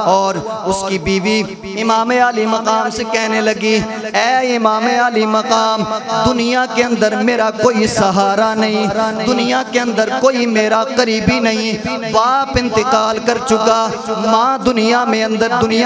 और उसकी बीवी इमाम अली मकाम से कहने लगी, ऐ इमाम अली मकाम, दुनिया के अंदर मेरा कोई सहारा नहीं, दुनिया के अंदर कोई मेरा करीबी नहीं, बाप इंतकाल कर चुका, माँ दुनिया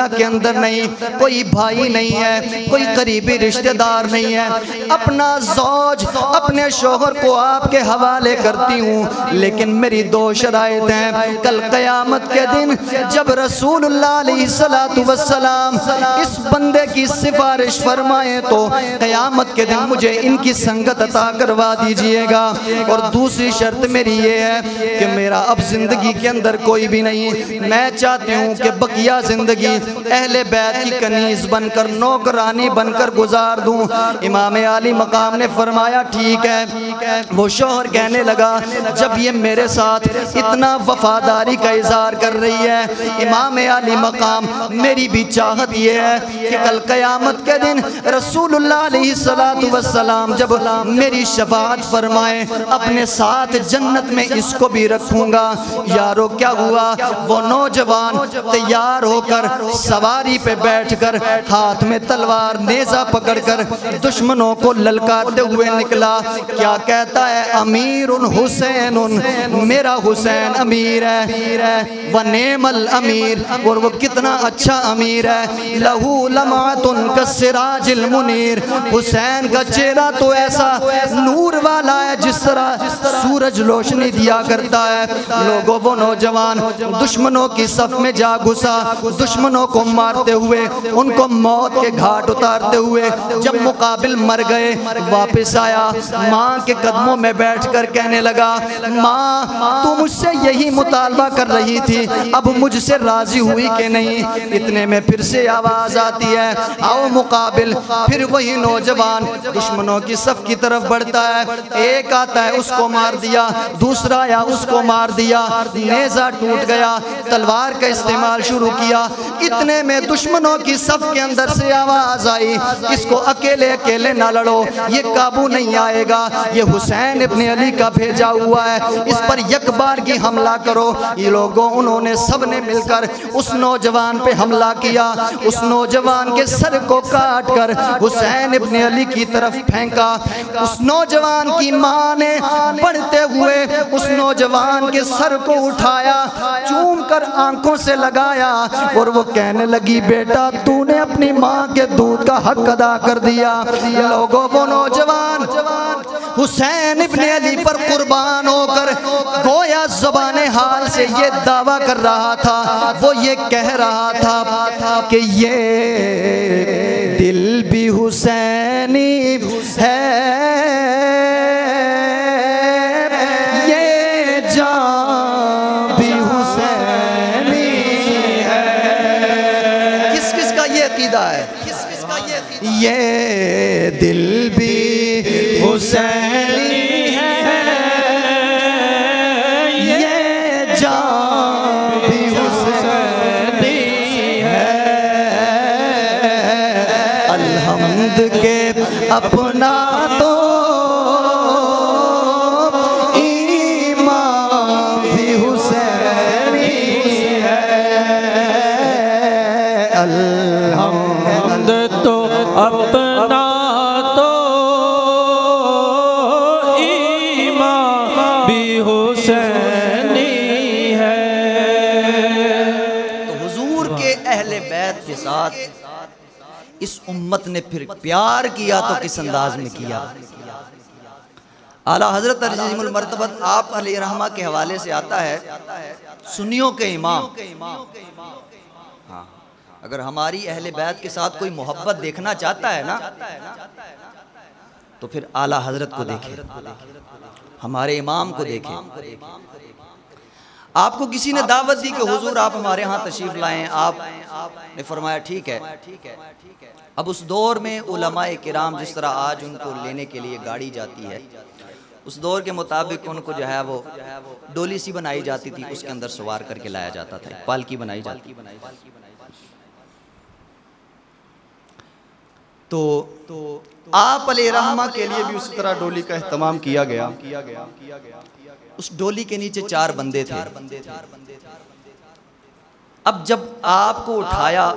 के अंदर नहीं, कोई भाई नहीं है, कोई करीबी रिश्तेदार नहीं है, अपना ज़ौज अपने शोहर को आपके हवाले करती हूँ, लेकिन मेरी दो शराइत हैं। कल क़यामत के दिन जब रसूलुल्लाह अलैहिस्सलातु वस्सलाम इस बंदे की सिफारिश फरमाए तो क़यामत के दिन मुझे इनकी संगत अता करवा दीजिएगा। और दूसरी शर्त मेरी ये है कि मेरा अब जिंदगी के अंदर कोई भी नहीं, मैं चाहती हूँ कि बकिया जिंदगी अहले बैत की कनीज़ बनकर, नौकरानी बनकर गुजार दूँ। इमाम अली मकाम ने फरमाया ठीक है। वो शौहर कहने लगा, जब ये मेरे साथ इतना वफादारी का इज़हार कर रही है इमाम अली मकाम, मेरी भी चाहत ये है कि कल क़यामत के दिन रसूलुल्लाह अलैहिस्सलातु वस्सलाम जब मेरी शफाअत फरमाए, अपने साथ जन्नत में इसको भी रखूँगा। यारो क्या हुआ, वो नौजवान तैयार होकर सवारी पे बैठकर हाथ में तलवार नेज़ा पकड़कर दुश्मनों को ललकारते हुए निकला। क्या कहता है, अमीरुन हुसैनुन, मेरा हुसैन अमीर है, व नेमल अमीर, और वो कितना अच्छा अमीर है, लहू लमातुन कसिराजिल मुनीर, हुसैन का चेहरा तो ऐसा नूर वाला है जिस तरह सूरज रोशनी दिया करता है। लोगों, वो नौजवान दुश्मनों की सफ में जा घुसा, दुश्मनों को मारते हुए, उनको मौत के घाट उतारते हुए जब मुकाबिल मर गए, वापस आया, माँ के कदमों में बैठकर कहने लगा, माँ तू मुझसे यही मुतालबा कर रही थी, अब मुझसे राजी हुई कि नहीं। इतने में फिर से आवाज़ आती है, आओ मुकाबिल। फिर वही नौजवान दुश्मनों की सफ की तरफ बढ़ता है, एक आता है उसको मार दिया, दूसरा आया उसको मार दिया, नेज़ा टूट गया, तलवार का इस्तेमाल शुरू किया। इतने में दुश्मनों की सफ के अंदर से आवाज़ आई, इसको अकेले अकेले ना लड़ो, ये काबू नहीं आएगा, ये हुसैन इब्ने अली का भेजा हुआ है, इस पर यकबार की हमला करो। ये लोगों, उन्होंने सब ने मिलकर उस नौजवान पे हमला किया, उस नौजवान के सर को काट कर हुसैन इब्ने अली की तरफ फेंका। उस नौजवान की माँ ने बढ़ते हुए उस नौजवान के सर को उठाया, चूम कर आंखों से लगाया और वो कहने लगी, बेटा तूने अपनी माँ के दूध का हक अदा कर दिया। लोगों, वो नौजवान हुसैन इब्ने अली पर कुर्बान होकर गोया ज़बाने हाल से ये दावा कर रहा था, वो ये कह रहा था कि ये दिल भी हुसैनी है, ये जान भी हुसैनी है। किस किस का ये अकीदा है? ये दिल भी हुसैनी है, ये जान भी हुसैनी है। अलहम्द के अपना तो ईमान भी हुसैनी है। अलहम्द तो अपना तो ईमान भी हुसैनी है। तो हुजूर के अहले बैत के साथ इस उम्मत ने फिर प्यार किया तो किस अंदाज में किया। आला हजरत अज़ीमुल मर्तबत आप अलैहिर्रहमा के हवाले से आता है, सुन्नियों के इमाम। हाँ, अगर हमारी अहले बैत के साथ कोई मोहब्बत देखना चाहता है ना, तो फिर आला हजरत को देखे, हमारे इमाम को देखे। आपको किसी ने दावत दी कि हुजूर आप हमारे यहाँ तशरीफ लाएं, आपने फरमाया ठीक है। अब उस दौर में उलमाए किराम जिस तरह आज उनको लेने के लिए गाड़ी जाती है, उस दौर के मुताबिक उनको जो है वो डोली सी बनाई जाती थी, उसके अंदर सवार करके लाया जाता था, पालकी बनाई जाती। तो आप अलैहिर्रहमा के लिए भी उसी तरह डोली का एहतमाम किया गया। उस डोली के नीचे 4 बंदे थे। अब जब आपको उठाया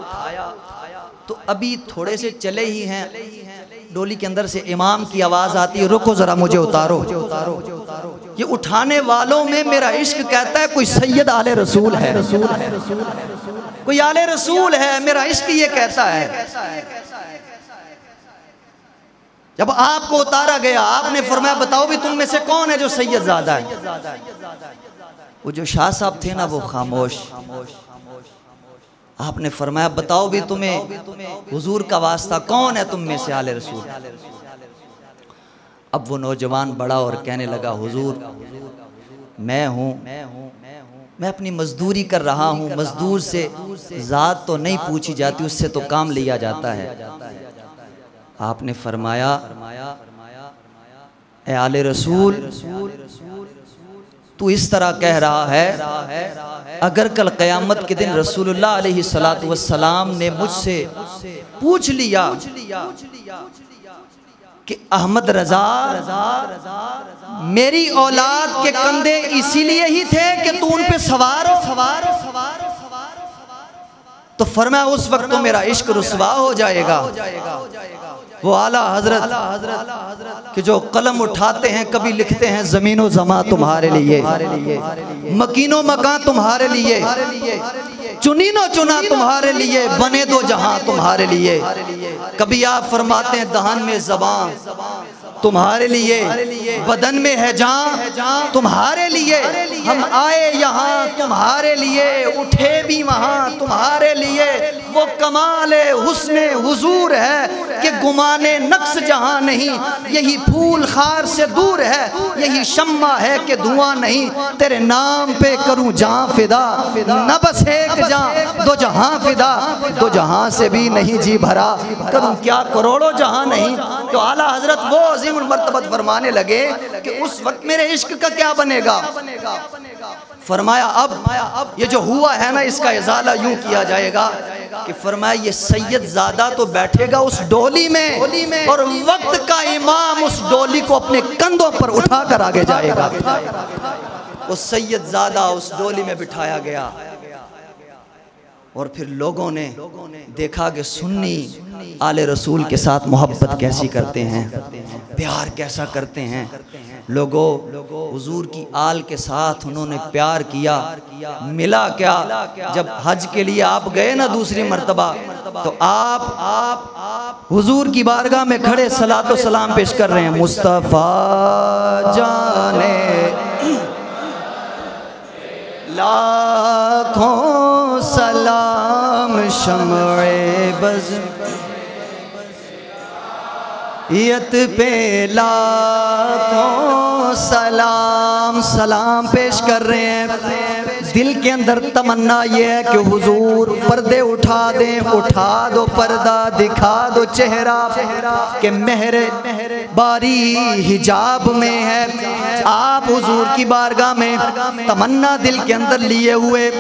तो अभी थोड़े से चले ही हैं, डोली के अंदर से इमाम की आवाज आती है, रुको जरा मुझे उतारो। ये उठाने वालों में मेरा इश्क कहता है कोई सैयद आले रसूल है, कोई आले रसूल है, मेरा इश्क ये कहता है। जब आपको उतारा गया, आपने फरमाया बताओ भी तुम में से कौन है जो सैयद ज़ादा है। वो जो शाह साहब थे ना, वो खामोश। आपने फरमाया बताओ भी तुम्हें हुजूर का वास्ता कौन है तुम में से आले रसूल। अब वो नौजवान बड़ा और कहने लगा हुजूर मैं हूँ, मैं अपनी मजदूरी कर रहा हूँ, मजदूर से ज़ात तो नहीं पूछी जाती, उससे तो काम लिया जाता है। आपने फरमाया ए आले रसूल, तू इस तरह कह रहा है, अगर कल क़यामत के दिन रसूलुल्लाह अलैहिस्सलातु वस्सलाम ने मुझसे पूछ लिया कि अहमद रजा मेरी औलाद के कंधे इसीलिए ही थे कि तू उन पे सवार हो, तो फरमाया उस वक्त तो मेरा इश्क रुसवा हो जाएगा। वो आला हजरत कि जो कलम उठाते हैं कभी लिखते हैं ज़मीनो ज़मा तुम्हारे लिए, मकीनो मकान तुम्हारे लिए, चुनीनो चुना तुम्हारे लिए, बने दो जहां तुम्हारे लिए। कभी आप फरमाते हैं दहन में ज़बान तुम्हारे लिए, बदन में है जान तुम्हारे लिए, हम आए यहाँ तुम्हारे लिए, उठे भी वहाँ तुम्हारे लिए। वो कमाल हुस्ने हुजूर है कि गुमाने नक्स जहाँ नहीं, यही फूल खार से दूर है, यही शम्मा है कि धुआं नहीं। तेरे नाम पे करूँ जान फिदा, न बस एक जान दो जहां फिदा, दो जहां से भी नहीं जी भरा, करूँ क्या करोड़ों जहां नहीं। तो आला हजरत वो अज़ीमुल मर्तबत फरमाने लगे कि उस वक्त मेरे इश्क का क्या बनेगा। फरमाया अब ये जो हुआ है ना, इसका इजाला यूं किया जाएगा कि फरमाया ये सैयद ज़ादा तो बैठेगा उस डोली में, और वक्त का इमाम उस डोली को अपने कंधों पर उठा कर आगे जाएगा। वो सैयद ज़ादा उस डोली में बिठाया गया, और फिर लोगों ने देखा कि सुन्नी आले रसूल के साथ मोहब्बत कैसी करते हैं, प्यार कैसा करते हैं। लोगों हुजूर की आल के साथ उन्होंने प्यार किया। मिला क्या, जब हज के लिए आप गए ना दूसरी मर्तबा, तो आप हुजूर की बारगाह में खड़े सलातो सलाम पेश कर रहे हैं, मुस्तफ़ा जाने लाखों सलाम शम्ए बज़ यत पे लाखों सलाम। सलाम पेश कर रहे हैं। दिल के अंदर तमन्ना ये है कि हुजूर पर्दे उठा दें, उठा दो पर्दा, दिखा दो चेहरा कि मेहर बारी हिजाब में है। आप हुजूर की बारगाह में तमन्ना दिल के अंदर लिए हुए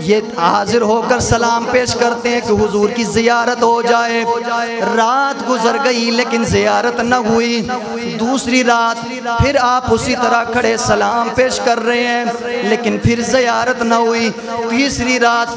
ये हाजिर होकर सलाम पेश करते हैं कि हुजूर की ज़ियारत हो जाए। रात गुजर गई लेकिन ज़ियारत न हुई। दूसरी रात फिर आप उसी तरह खड़े सलाम पेश कर रहे हैं, लेकिन फिर ज़ियारत न हुई। तीसरी रात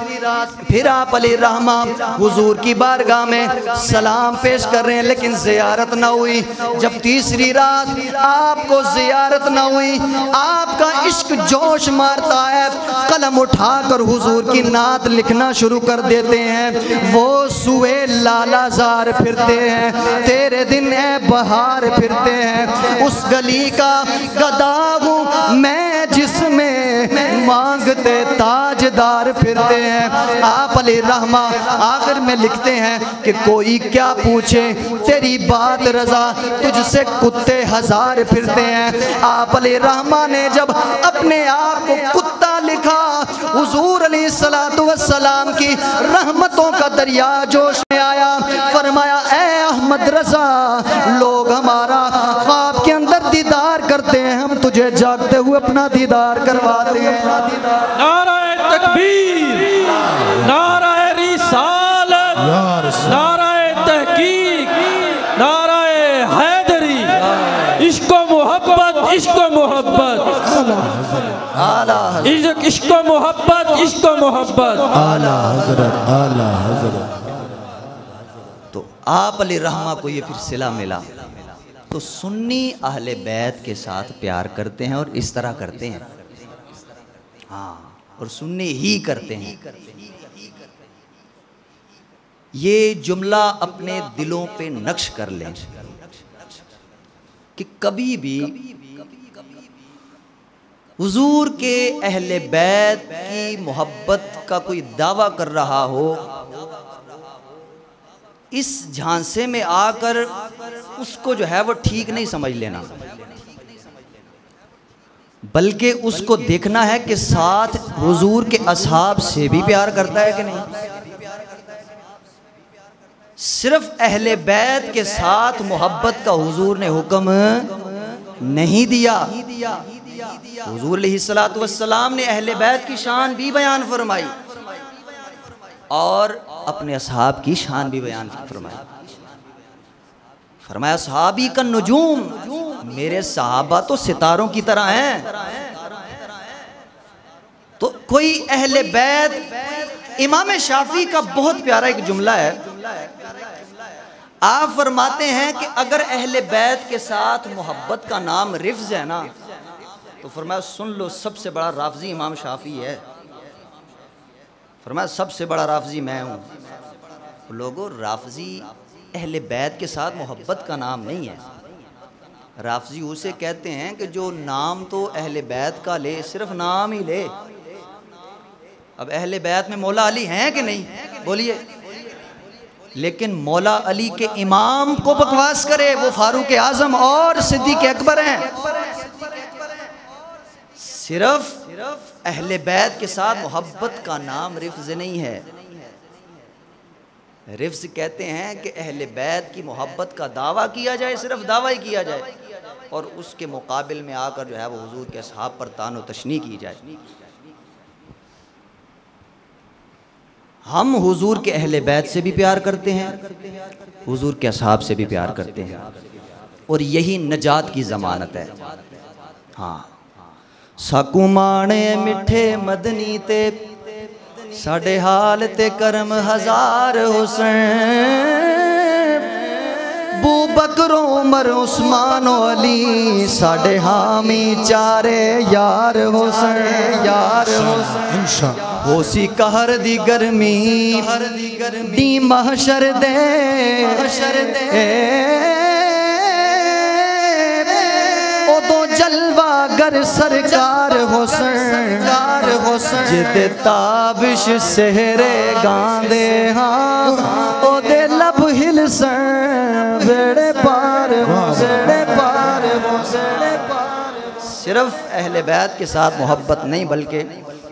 फिर आप अलैहिर्रहमा हुजूर की बारगाह में सलाम पेश कर रहे हैं, लेकिन ज़ियारत न हुई। जब तीसरी रात आपको जियारत ना हुई, आपका इश्क जोश मारता है, कलम उठाकर हुजूर की नात लिखना शुरू कर देते हैं। वो सुए लालाजार फिरते हैं, तेरे दिन है बहार फिरते हैं, उस गली का गदा हूँ मैं जिसमें मांगते ताजदार फिरते हैं। आप अली रहमा आखिर में लिखते हैं कि कोई क्या पूछे तेरी बात रजा, तुझसे कुत्ते हजार फिरते हैं। आप अली रहमा ने जब अपने आप को कुत्ता लिखा, हुजूर अलैहिस्सलातु वस्सलाम की रहमतों का दरिया जोश में आया, फरमाया ऐ अहमद रजा, लोग हमारा ख्वाब के अंदर दीदार करते हैं, हम तुझे जागते हुए अपना दीदार करवाते हैं। नाराए तकबीर, नाराए रिसालत, नाराए तहकीक, नाराए हैदरी, इश्को मोहब्बत, इश्को मोहब्बत, इश्को मोहब्बत, इश्को मोहब्बत। आला हज़रत, आला हज़रत। तो आप अली रहमा को ये फिर सिला मिला। तो सुन्नी अहले बैत के साथ प्यार करते हैं और इस तरह करते हैं, हाँ, और सुन्नी ही करते हैं। ये जुमला अपने दिलों पे नक्श कर लें कि कभी भी हुजूर के अहले बैत की मोहब्बत का कोई दावा कर रहा हो, इस झांसे में आकर उसको जो है वो ठीक नहीं समझ लेना, बल्कि उसको देखना है कि साथ हुजूर के असहाब से भी प्यार करता है कि नहीं। सिर्फ अहले बैत के साथ मोहब्बत का हुजूर ने हुक्म नहीं दिया। हुजूर अलैहिस्सलातु वस्सलाम ने अहले बैत की शान भी बयान फरमाई और अपने असहाब की शान भी बयान फरमाई। फरमाया सहाबी का नुजूम, मेरे सहाबा तो सितारों की तरह हैं। तो कोई अहले बैत, इमाम शाफी का बहुत प्यारा एक जुमला है, आप फरमाते हैं कि अगर अहले बैत के साथ मोहब्बत का नाम रिफ्ज है ना, तो फरमाया सुन लो सबसे बड़ा राफजी इमाम शाफी है। फरमाया सबसे बड़ा राफजी मैं हूँ। लोगों, राफजी अहले बैत के साथ मोहब्बत का नाम नहीं है। राफजी उसे कहते हैं कि जो नाम तो अहले बैत का ले, सिर्फ नाम ही ले। अब अहले बैत में मौला अली हैं कि नहीं, बोलिए। लेकिन मौला अली के इमाम को बकवास करे, वो फारूक आजम और सिद्दीक अकबर हैं। सिर्फ अहले बैत के साथ मोहब्बत का नाम रिफ्ज नहीं है। रिफ्ज कहते हैं कि अहले बैत की मोहब्बत का दावा किया जाए, सिर्फ दावा ही किया जाए, और उसके मुकाबिल में आकर जो है वो हुजूर के असहाब पर तानो तशनी की जाए। हम हुजूर के अहले बैत से भी प्यार करते हैं, हुजूर के असहाब से भी प्यार करते हैं, और यही नजात की ज़मानत है। हाँ, सकुमाने मिठे मदनी ते साढ़े हाल ते करम हजार हुसैन, बू बकरो उमर उस्मान अली साढ़े हामी चारे यार हुसैन, यार हुसैन। होसी कहर दी गर्मी दी महशर दे, ओदो जलवा गर सरकार हुसैन, जिदे ताबिश सेहरे गांदे हाँ, ओदे लब हिलसन बेड़े पार, बेड़े पार, बेड़े पार। सिर्फ अहले बैत के साथ मोहब्बत नहीं, बल्कि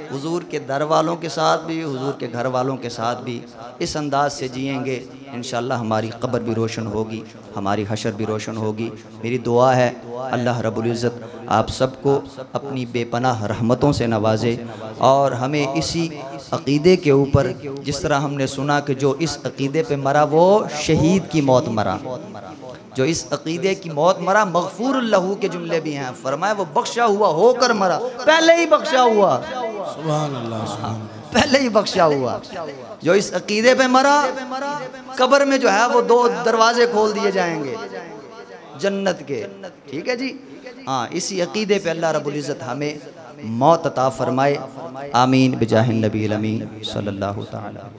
हुजूर के दर वालों के साथ भी, हुजूर के घर वालों के साथ भी इस अंदाज से जिएंगे, इंशाअल्लाह हमारी कब्र भी रोशन होगी, हमारी हशर भी रोशन होगी। मेरी दुआ है अल्लाह रब्बुल इज़्ज़त आप सबको अपनी बेपनाह रहमतों से नवाजे, और हमें इसी अक़ीदे के ऊपर, जिस तरह हमने सुना कि जो इस अक़ीदे पे मरा वो शहीद की मौत मरा, जो इस अक़ीदे की मौत मरा मग़फ़ूर लहू के जुमले भी हैं। फरमाया वो बख्शा हुआ होकर मरा, पहले ही बख्शा हुआ, सुभान अल्लाह, पहले ही बख्शा हुआ। जो इस अक़ीदे पे मरा, कब्र में जो है वो दो दरवाजे खोल दिए जाएंगे, जन्नत के। ठीक है जी। हाँ, इसी अकीदे पे अल्लाह रब्बुल इज़्ज़त हमें मौत अता फरमाए। आमीन बिजाहिन नबी अमीन सल्लल्लाहु तआला।